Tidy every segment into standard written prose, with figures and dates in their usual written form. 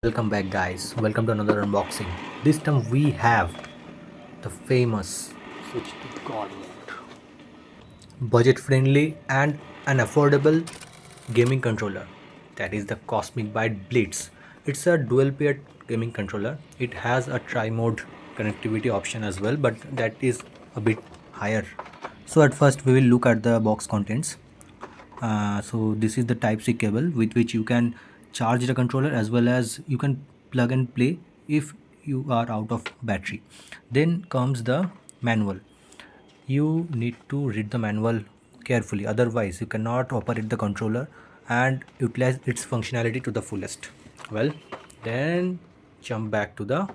Welcome back guys, welcome to another unboxing. This time we have the famous Switch to God mode. budget friendly and an affordable gaming controller, that is the Cosmic Byte Blitz. It's a dual paired gaming controller. It has a tri-mode connectivity option as well, but that is a bit higher. So at first we will look at the box contents. So this is the type C cable with which you can charge the controller, as well as you can plug and play if you are out of battery. Then comes the manual. You need to read the manual carefully, otherwise you cannot operate the controller and utilize its functionality to the fullest. Well, then jump back to the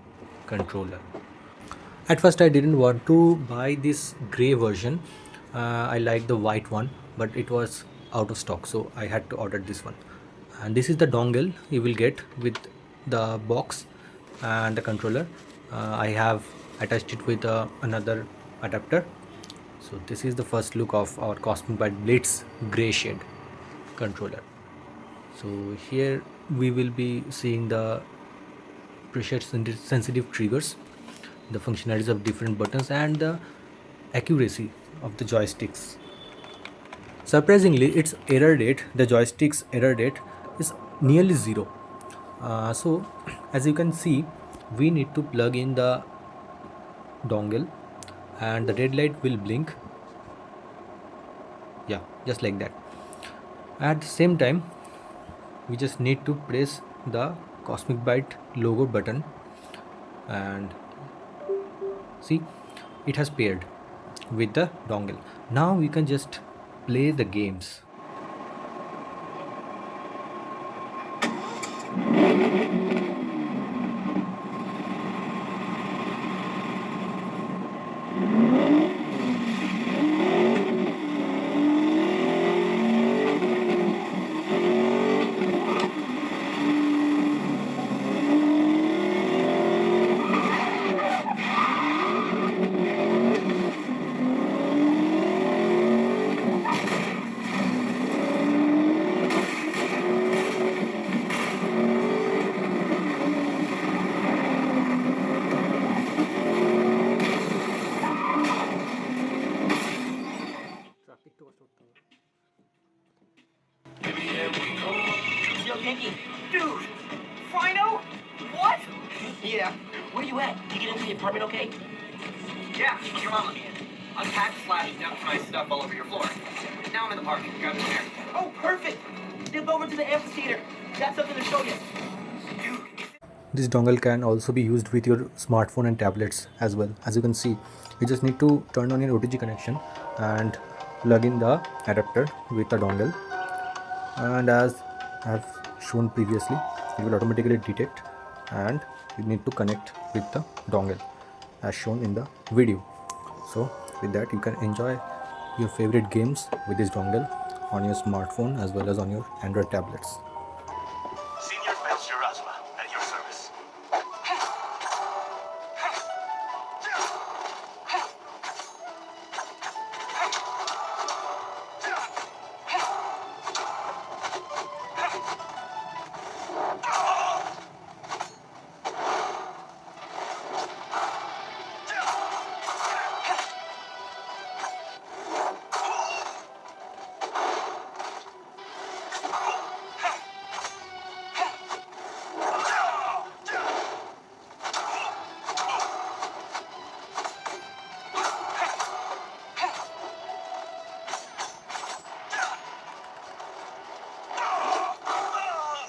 controller. At first I didn't want to buy this gray version. I like the white one, but it was out of stock, so I had to order this one. And this is the dongle you will get with the box and the controller. I have attached it with another adapter. So this is the first look of our Cosmic Byte Blitz gray shade controller. So here we will be seeing the pressure sensitive triggers, the functionalities of different buttons, and the accuracy of the joysticks. Surprisingly, its error rate, the joystick's error rate, is nearly zero. So as you can see, we need to plug in the dongle and the red light will blink. Yeah, just like that. At the same time, we just need to press the Cosmic Byte logo button, and see, it has paired with the dongle. Now we can just play the games. Yo, Yankee. Dude! Rhino? What? Yeah. Where you at? You get into the apartment okay? Yeah, your mom let me in. Unpacked, slashed, dumped my stuff all over your floor. Now I'm in the park. Got me there. Oh, perfect! Dip over to the amphitheater. Got something to show you. Dude. This dongle can also be used with your smartphone and tablets as well. As you can see, you just need to turn on your OTG connection and plug in the adapter with the dongle, and as I have shown previously, it will automatically detect, and you need to connect with the dongle as shown in the video. So with that, you can enjoy your favorite games with this dongle on your smartphone as well as on your Android tablets. Senior Master Razma at your service.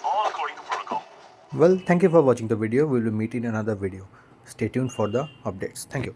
All according to protocol. Well, thank you for watching the video. We will meet in another video. Stay tuned for the updates. Thank you.